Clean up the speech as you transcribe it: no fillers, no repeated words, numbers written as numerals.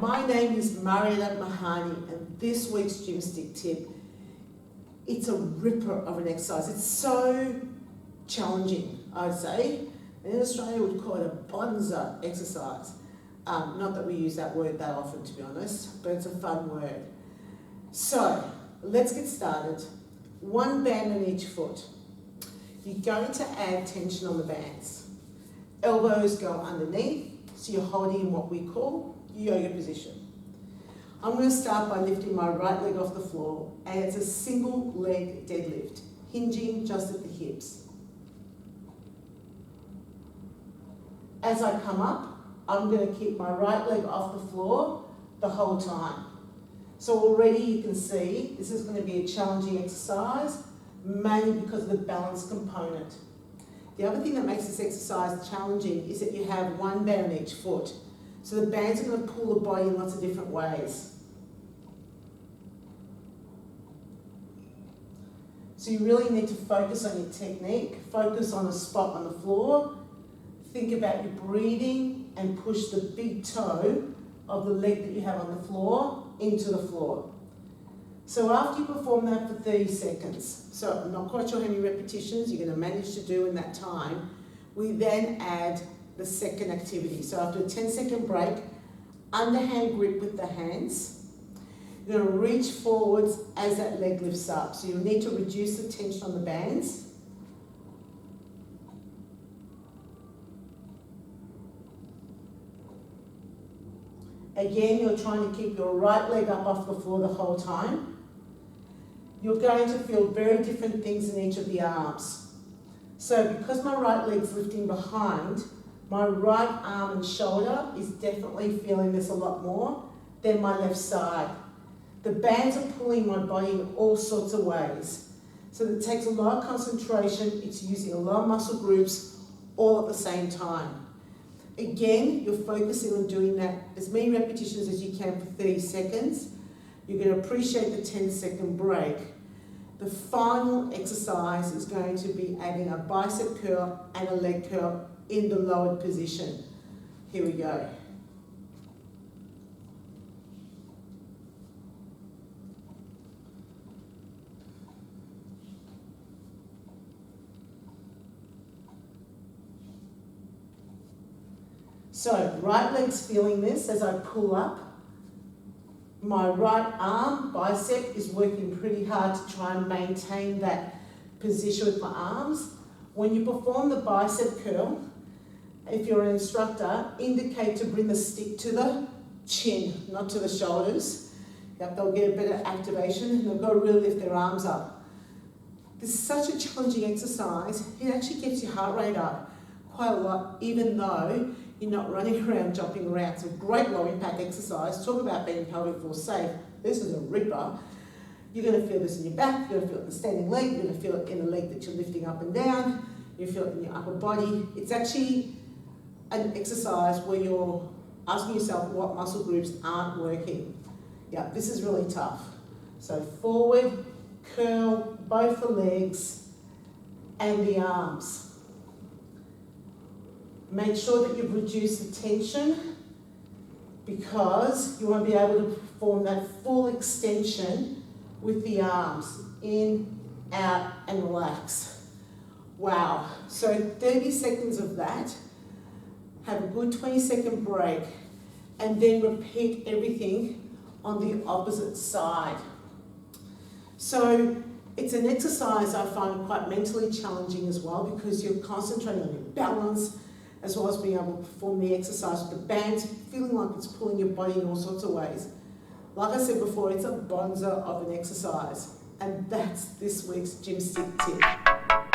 My name is Marietta Mehanni, and this week's Gymstick Tip, it's a ripper of an exercise. It's so challenging, I'd say. And in Australia, we'd call it a bonza exercise. Not that we use that word that often, to be honest, but it's a fun word. So, let's get started. One band on each foot. You're going to add tension on the bands. Elbows go underneath, so you're holding in what we call yoga position. I'm going to start by lifting my right leg off the floor, and it's a single leg deadlift, hinging just at the hips. As I come up, I'm going to keep my right leg off the floor the whole time. So already you can see this is going to be a challenging exercise, mainly because of the balance component. The other thing that makes this exercise challenging is that you have one band on each foot. So the bands are going to pull the body in lots of different ways. So you really need to focus on your technique, focus on a spot on the floor, think about your breathing and push the big toe of the leg that you have on the floor into the floor. So after you perform that for 30 seconds, so I'm not quite sure how many repetitions you're going to manage to do in that time, we then add the second activity. So after a 10-second break, underhand grip with the hands. You're going to reach forwards as that leg lifts up. So you'll need to reduce the tension on the bands. Again, you're trying to keep your right leg up off the floor the whole time. You're going to feel very different things in each of the arms. So because my right leg's lifting behind, my right arm and shoulder is definitely feeling this a lot more than my left side. The bands are pulling my body in all sorts of ways. So it takes a lot of concentration. It's using a lot of muscle groups all at the same time. Again, you're focusing on doing that as many repetitions as you can for 30 seconds. You're going to appreciate the 10-second break. The final exercise is going to be adding a bicep curl and a leg curl in the lowered position. Here we go. So, right leg's feeling this as I pull up. My right arm, bicep, is working pretty hard to try and maintain that position with my arms. When you perform the bicep curl, if you're an instructor, indicate to bring the stick to the chin, not to the shoulders. Yep, they'll get a bit of activation and they've got to really lift their arms up. This is such a challenging exercise. It actually gets your heart rate up quite a lot, even though you're not running around, jumping around. It's a great low impact exercise. Talk about being pelvic floor safe. This is a ripper. You're going to feel this in your back, you're going to feel it in the standing leg, you're going to feel it in the leg that you're lifting up and down, you feel it in your upper body. It's actually an exercise where you're asking yourself what muscle groups aren't working. Yeah, this is really tough. So forward, curl, both the legs and the arms. Make sure that you've reduced the tension because you won't be able to perform that full extension with the arms. In, out, and relax. Wow. So 30 seconds of that. Have a good 20-second break and then repeat everything on the opposite side. So it's an exercise I find quite mentally challenging as well because you're concentrating on your balance as well as being able to perform the exercise with the bands, feeling like it's pulling your body in all sorts of ways. Like I said before, it's a bonza of an exercise. And that's this week's Gymstick Tip.